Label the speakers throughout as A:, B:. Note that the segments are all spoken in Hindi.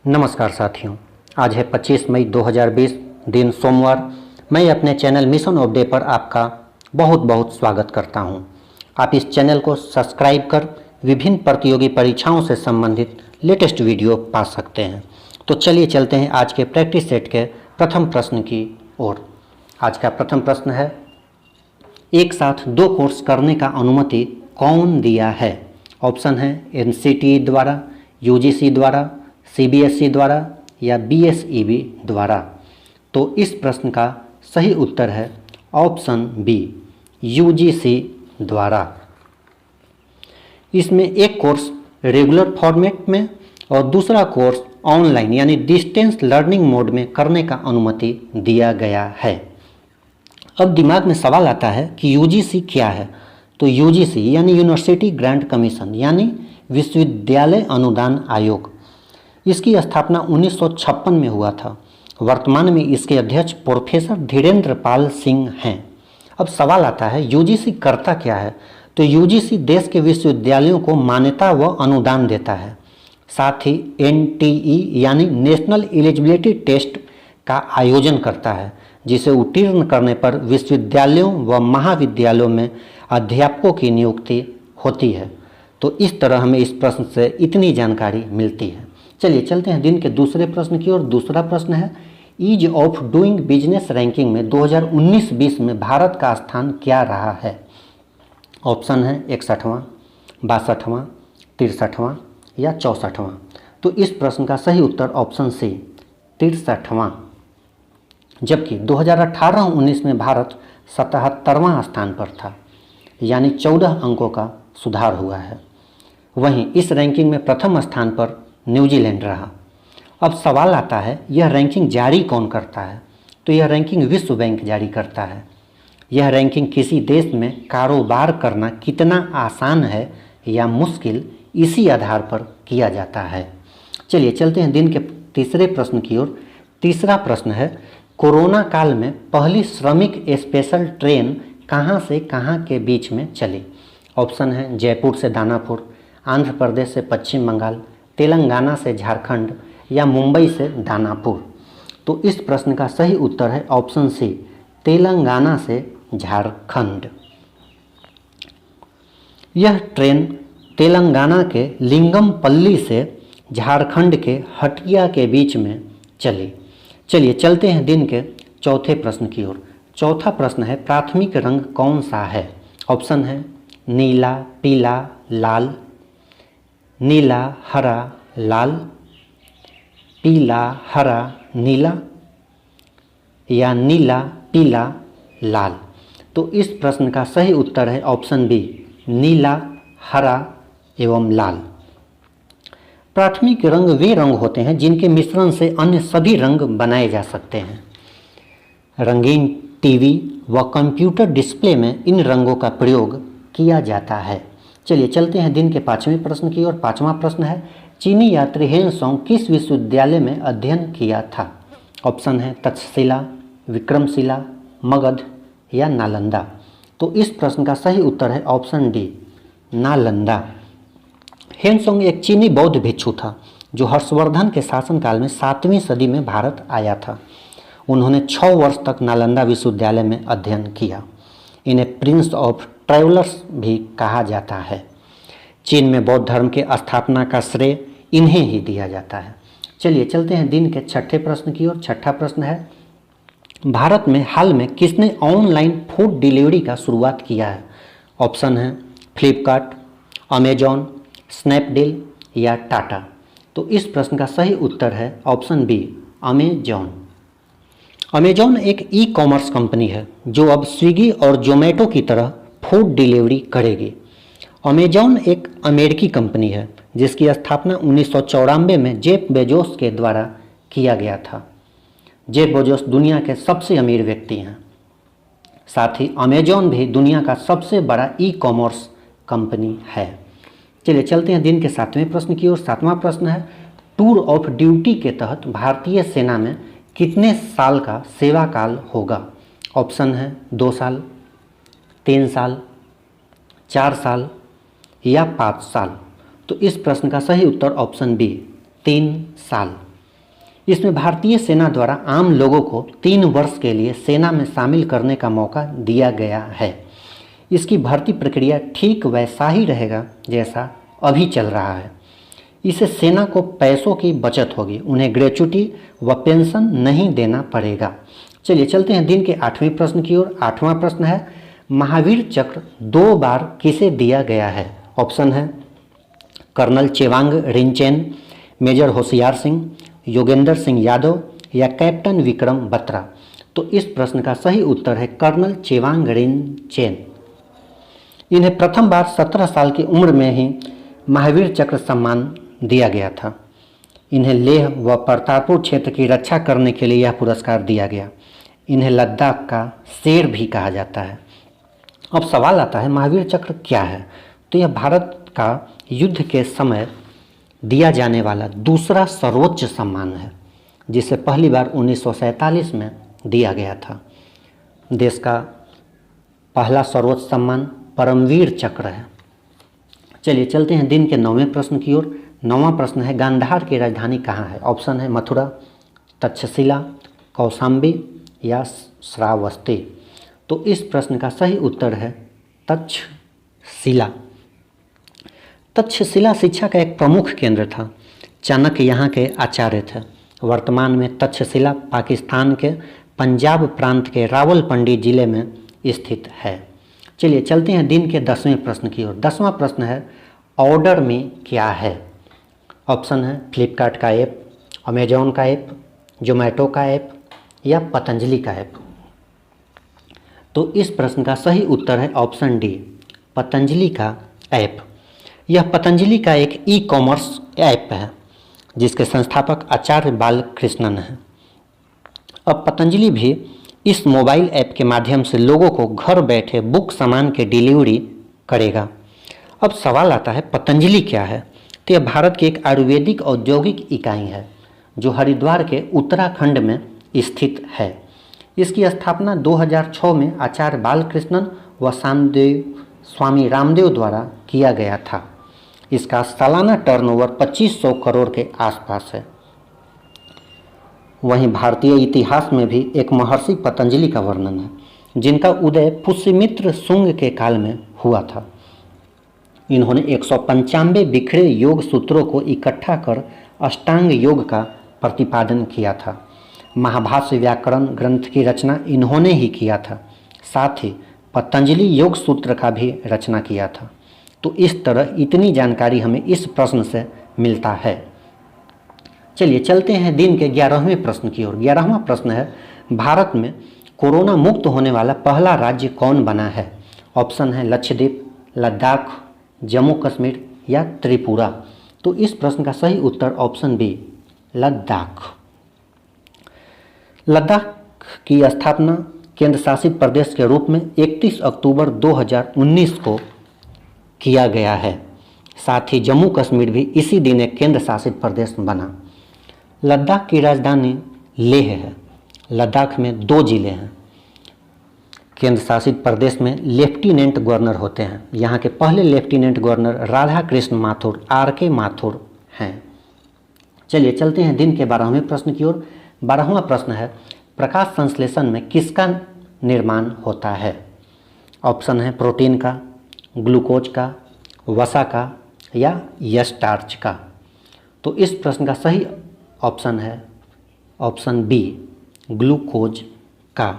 A: नमस्कार साथियों, आज है 25 मई 2020 दिन सोमवार। मैं अपने चैनल मिशन ऑफ डे पर आपका बहुत बहुत स्वागत करता हूं। आप इस चैनल को सब्सक्राइब कर विभिन्न प्रतियोगी परीक्षाओं से संबंधित लेटेस्ट वीडियो पा सकते हैं। तो चलिए चलते हैं आज के प्रैक्टिस सेट के प्रथम प्रश्न की ओर। आज का प्रथम प्रश्न है, एक साथ दो कोर्स करने का अनुमति कौन दिया है? ऑप्शन है एनसीटीई द्वारा, यूजीसी द्वारा, सीबीएसई द्वारा या बीएसईबी द्वारा। तो इस प्रश्न का सही उत्तर है ऑप्शन बी, यूजीसी द्वारा। इसमें एक कोर्स रेगुलर फॉर्मेट में और दूसरा कोर्स ऑनलाइन यानी डिस्टेंस लर्निंग मोड में करने का अनुमति दिया गया है। अब दिमाग में सवाल आता है कि यूजीसी क्या है? तो यूजीसी यानी यूनिवर्सिटी ग्रांट कमीशन यानी विश्वविद्यालय अनुदान आयोग। इसकी स्थापना 1956 में हुआ था। वर्तमान में इसके अध्यक्ष प्रोफेसर धीरेन्द्र पाल सिंह हैं। अब सवाल आता है यूजीसी करता क्या है? तो यूजीसी देश के विश्वविद्यालयों को मान्यता व अनुदान देता है। साथ ही एनटीई यानी नेशनल एलिजिबिलिटी टेस्ट का आयोजन करता है, जिसे उत्तीर्ण करने पर विश्वविद्यालयों व महाविद्यालयों में अध्यापकों की नियुक्ति होती है। तो इस तरह हमें इस प्रश्न से इतनी जानकारी मिलती है। चलिए चलते हैं दिन के दूसरे प्रश्न की ओर। दूसरा प्रश्न है, ease of doing business ranking में 2019-20 में भारत का स्थान क्या रहा है? ऑप्शन है 61वां, 62वां, 63वां या 64वां। तो इस प्रश्न का सही उत्तर ऑप्शन सी, 63वां। जबकि 2018-19 में भारत 77वां स्थान पर था, यानी 14 अंकों का सुधार हुआ है। वहीं इस रैंकिंग में प्रथम स्थान पर न्यूजीलैंड रहा। अब सवाल आता है, यह रैंकिंग जारी कौन करता है? तो यह रैंकिंग विश्व बैंक जारी करता है। यह रैंकिंग किसी देश में कारोबार करना कितना आसान है या मुश्किल, इसी आधार पर किया जाता है। चलिए चलते हैं दिन के तीसरे प्रश्न की ओर। तीसरा प्रश्न है, कोरोना काल में पहली श्रमिक स्पेशल ट्रेन कहाँ से कहाँ के बीच में चली? ऑप्शन है जयपुर से दानापुर, आंध्र प्रदेश से पश्चिम बंगाल, तेलंगाना से झारखंड या मुंबई से दानापुर। तो इस प्रश्न का सही उत्तर है ऑप्शन सी, तेलंगाना से झारखंड। यह ट्रेन तेलंगाना के लिंगमपल्ली से झारखंड के हटिया के बीच में चली। चलिए चलते हैं दिन के चौथे प्रश्न की ओर। चौथा प्रश्न है, प्राथमिक रंग कौन सा है? ऑप्शन है नीला, पीला, लाल, नीला, हरा, लाल, पीला, हरा, नीला या नीला, पीला, लाल। तो इस प्रश्न का सही उत्तर है ऑप्शन बी, नीला, हरा एवं लाल। प्राथमिक रंग वे रंग होते हैं जिनके मिश्रण से अन्य सभी रंग बनाए जा सकते हैं। रंगीन टीवी व कंप्यूटर डिस्प्ले में इन रंगों का प्रयोग किया जाता है। चलिए चलते हैं दिन के पांचवें प्रश्न की ओर। पांचवा प्रश्न है, चीनी यात्री हेनसोंग किस विश्वविद्यालय में अध्ययन किया था? ऑप्शन है तक्षशिला, विक्रमशिला, मगध या नालंदा। तो इस प्रश्न का सही उत्तर है ऑप्शन डी, नालंदा। हेनसोंग एक चीनी बौद्ध भिक्षु था जो हर्षवर्धन के शासनकाल में 7वीं सदी में भारत आया था। उन्होंने 6 वर्ष तक नालंदा विश्वविद्यालय में अध्ययन किया। इन्हें प्रिंस ऑफ ट्रैवलर्स भी कहा जाता है। चीन में बौद्ध धर्म के स्थापना का श्रेय इन्हें ही दिया जाता है। चलिए चलते हैं दिन के छठे प्रश्न की ओर। छठा प्रश्न है, भारत में हाल में किसने ऑनलाइन फूड डिलीवरी का शुरुआत किया है? ऑप्शन है फ्लिपकार्ट, अमेजॉन, स्नैपडील या टाटा। तो इस प्रश्न का सही उत्तर है ऑप्शन बी, अमेजॉन। अमेजॉन एक ई कॉमर्स कंपनी है जो अब स्विगी और जोमेटो की तरह फूड डिलीवरी करेगी। अमेजॉन एक अमेरिकी कंपनी है जिसकी स्थापना 1994 में जेफ बेजोस के द्वारा किया गया था। जेफ बेजोस दुनिया के सबसे अमीर व्यक्ति हैं। साथ ही अमेजॉन भी दुनिया का सबसे बड़ा ई कॉमर्स कंपनी है। चलिए चलते हैं दिन के सातवें प्रश्न की ओर। सातवां प्रश्न है, टूर ऑफ ड्यूटी के तहत भारतीय सेना में कितने साल का सेवा काल होगा? ऑप्शन है 2 साल, 3 साल, 4 साल या 5 साल। तो इस प्रश्न का सही उत्तर ऑप्शन बी, 3 साल। इसमें भारतीय सेना द्वारा आम लोगों को 3 वर्ष के लिए सेना में शामिल करने का मौका दिया गया है। इसकी भर्ती प्रक्रिया ठीक वैसा ही रहेगा जैसा अभी चल रहा है। इससे सेना को पैसों की बचत होगी, उन्हें ग्रेच्युटी व पेंशन नहीं देना पड़ेगा। चलिए चलते हैं दिन के 8वें प्रश्न की ओर। 8वां प्रश्न है, महावीर चक्र 2 बार किसे दिया गया है? ऑप्शन है कर्नल चेवांग रिंचेन, मेजर होशियार सिंह, योगेंद्र सिंह यादव या कैप्टन विक्रम बत्रा। तो इस प्रश्न का सही उत्तर है कर्नल चेवांग रिंचेन। इन्हें प्रथम बार 17 साल की उम्र में ही महावीर चक्र सम्मान दिया गया था। इन्हें लेह व करतारपुर क्षेत्र की रक्षा करने के लिए यह पुरस्कार दिया गया। इन्हें लद्दाख का शेर भी कहा जाता है। अब सवाल आता है महावीर चक्र क्या है? तो यह भारत का युद्ध के समय दिया जाने वाला दूसरा सर्वोच्च सम्मान है, जिसे पहली बार 1947 में दिया गया था। देश का पहला सर्वोच्च सम्मान परमवीर चक्र है। चलिए चलते हैं दिन के 9वें प्रश्न की ओर। 9वां प्रश्न है, गांधार की राजधानी कहाँ है? ऑप्शन है मथुरा, तक्षशिला, कौशाम्बी या श्रावस्ती। तो इस प्रश्न का सही उत्तर है तक्षशिला। तक्षशिला शिक्षा का एक प्रमुख केंद्र था। चाणक्य यहाँ के आचार्य थे। वर्तमान में तक्षशिला पाकिस्तान के पंजाब प्रांत के रावलपिंडी जिले में स्थित है। चलिए चलते हैं दिन के 10वें प्रश्न की ओर। 10वां प्रश्न है, ऑर्डर में क्या है? ऑप्शन है फ्लिपकार्ट का ऐप, अमेजॉन का ऐप, जोमेटो का ऐप या पतंजलि का ऐप। तो इस प्रश्न का सही उत्तर है ऑप्शन डी, पतंजलि का ऐप। यह पतंजलि का एक ई-कॉमर्स ऐप है जिसके संस्थापक आचार्य बालकृष्णन हैं। अब पतंजलि भी इस मोबाइल ऐप के माध्यम से लोगों को घर बैठे बुक सामान के डिलीवरी करेगा। अब सवाल आता है पतंजलि क्या है? तो यह भारत की एक आयुर्वेदिक औद्योगिक इकाई है जो हरिद्वार के उत्तराखंड में स्थित है। इसकी स्थापना 2006 में आचार्य बालकृष्णन व स्वामी रामदेव द्वारा किया गया था। इसका सालाना टर्नओवर 2500 करोड़ के आसपास है। वहीं भारतीय इतिहास में भी एक महर्षि पतंजलि का वर्णन है जिनका उदय पुष्यमित्र शुंग के काल में हुआ था। इन्होंने 195 बिखरे योग सूत्रों को इकट्ठा कर अष्टांग योग का प्रतिपादन किया था। महाभाष्य व्याकरण ग्रंथ की रचना इन्होंने ही किया था। साथ ही पतंजलि योग सूत्र का भी रचना किया था। तो इस तरह इतनी जानकारी हमें इस प्रश्न से मिलता है। चलिए चलते हैं दिन के 11वें प्रश्न की ओर। 11वां प्रश्न है, भारत में कोरोना मुक्त होने वाला पहला राज्य कौन बना है? ऑप्शन है लक्षद्वीप, लद्दाख, जम्मू कश्मीर या त्रिपुरा। तो इस प्रश्न का सही उत्तर ऑप्शन बी, लद्दाख। लद्दाख की स्थापना केंद्र शासित प्रदेश के रूप में 31 अक्टूबर 2019 को किया गया है। साथ ही जम्मू कश्मीर भी इसी दिन एक केंद्र शासित प्रदेश बना। लद्दाख की राजधानी लेह है। लद्दाख में 2 जिले हैं। केंद्र शासित प्रदेश में लेफ्टिनेंट गवर्नर होते हैं। यहाँ के पहले lieutenant governor Radha Krishna Mathur RK Mathur हैं। चलिए चलते हैं दिन के 12वें प्रश्न की ओर। 12वां प्रश्न है, प्रकाश संश्लेषण में किसका निर्माण होता है? ऑप्शन है प्रोटीन का, ग्लूकोज का, वसा का या स्टार्च का। तो इस प्रश्न का सही ऑप्शन है ऑप्शन बी, ग्लूकोज का।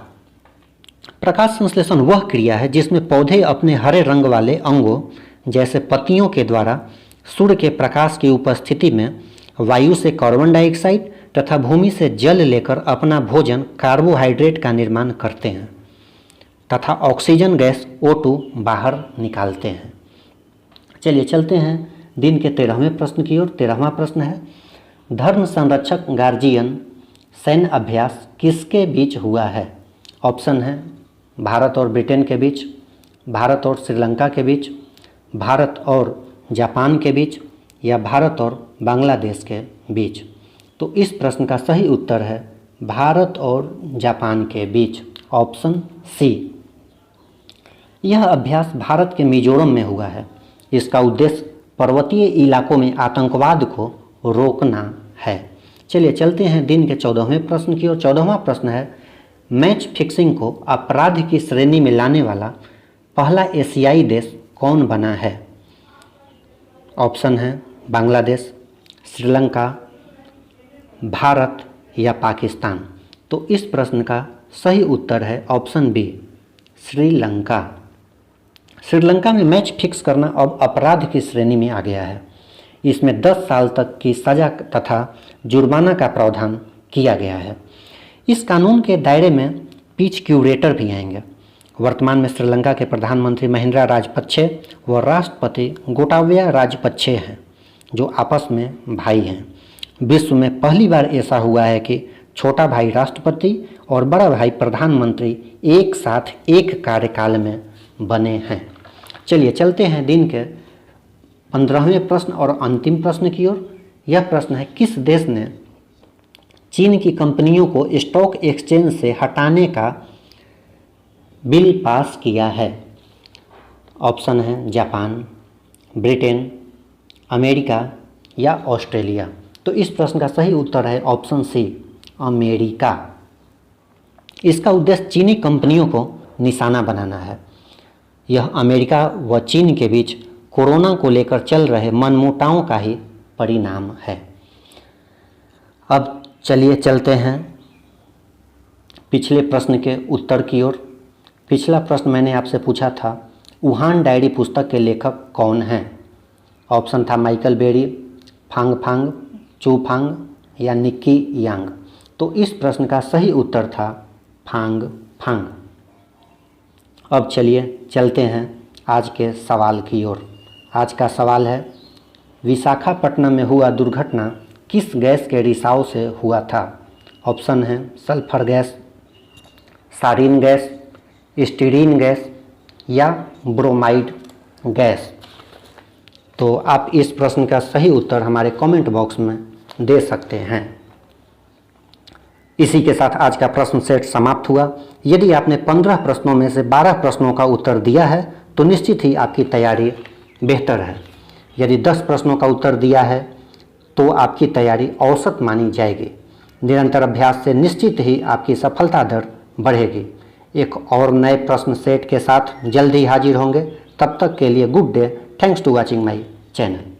A: प्रकाश संश्लेषण वह क्रिया है जिसमें पौधे अपने हरे रंग वाले अंगों जैसे पत्तियों के द्वारा सूर्य के प्रकाश की उपस्थिति में वायु से कार्बन डाइऑक्साइड तथा भूमि से जल लेकर अपना भोजन कार्बोहाइड्रेट का निर्माण करते हैं तथा ऑक्सीजन गैस O2 बाहर निकालते हैं। चलिए चलते हैं दिन के 13वें प्रश्न की ओर। 13वां प्रश्न है, धर्म संरक्षक गार्जियन सैन्य अभ्यास किसके बीच हुआ है? ऑप्शन है भारत और ब्रिटेन के बीच, भारत और श्रीलंका के बीच, भारत और जापान के बीच या भारत और बांग्लादेश के बीच। तो इस प्रश्न का सही उत्तर है भारत और जापान के बीच, ऑप्शन सी। यह अभ्यास भारत के मिजोरम में हुआ है। इसका उद्देश्य पर्वतीय इलाकों में आतंकवाद को रोकना है। चलिए चलते हैं दिन के 14वें प्रश्न की ओर। 14वां प्रश्न है, मैच फिक्सिंग को अपराध की श्रेणी में लाने वाला पहला एशियाई देश कौन बना है? ऑप्शन है बांग्लादेश, श्रीलंका, भारत या पाकिस्तान। तो इस प्रश्न का सही उत्तर है ऑप्शन बी, श्रीलंका। श्रीलंका में मैच फिक्स करना अब अपराध की श्रेणी में आ गया है। इसमें 10 साल तक की सजा तथा जुर्माना का प्रावधान किया गया है। इस कानून के दायरे में पिच क्यूरेटर भी आएंगे। वर्तमान में श्रीलंका के प्रधानमंत्री महिंद्रा राजपक्षे व राष्ट्रपति गोटाबया राजपक्षे हैं, जो आपस में भाई हैं। विश्व में पहली बार ऐसा हुआ है कि छोटा भाई राष्ट्रपति और बड़ा भाई प्रधानमंत्री एक साथ एक कार्यकाल में बने हैं। चलिए चलते हैं दिन के 15वें प्रश्न और अंतिम प्रश्न की ओर। यह प्रश्न है, किस देश ने चीन की कंपनियों को स्टॉक एक्सचेंज से हटाने का बिल पास किया है? ऑप्शन है जापान, ब्रिटेन, अमेरिका या ऑस्ट्रेलिया। तो इस प्रश्न का सही उत्तर है ऑप्शन सी, अमेरिका। इसका उद्देश्य चीनी कंपनियों को निशाना बनाना है। यह अमेरिका व चीन के बीच कोरोना को लेकर चल रहे मनमुटावों का ही परिणाम है। अब चलिए चलते हैं पिछले प्रश्न के उत्तर की ओर। पिछला प्रश्न मैंने आपसे पूछा था, वुहान डायरी पुस्तक के लेखक कौन हैं? ऑप्शन था माइकल बेरी, फांग फांग, चू फांग या निक्की यांग। तो इस प्रश्न का सही उत्तर था फांग फांग। अब चलिए चलते हैं आज के सवाल की ओर। आज का सवाल है, विशाखापट्टनम में हुआ दुर्घटना किस गैस के रिसाव से हुआ था? ऑप्शन है sulphur gas, सारीन gas, styrene gas या ब्रोमाइड गैस। तो आप इस प्रश्न का सही उत्तर हमारे कमेंट बॉक्स में दे सकते हैं। इसी के साथ आज का प्रश्न सेट समाप्त हुआ। यदि आपने 15 प्रश्नों में से 12 प्रश्नों का उत्तर दिया है तो निश्चित ही आपकी तैयारी बेहतर है। यदि 10 प्रश्नों का उत्तर दिया है तो आपकी तैयारी औसत मानी जाएगी। निरंतर अभ्यास से निश्चित ही आपकी सफलता दर बढ़ेगी। एक और नए प्रश्न सेट के साथ जल्द ही हाजिर होंगे। तब तक के लिए good day. Thanks to watching my channel.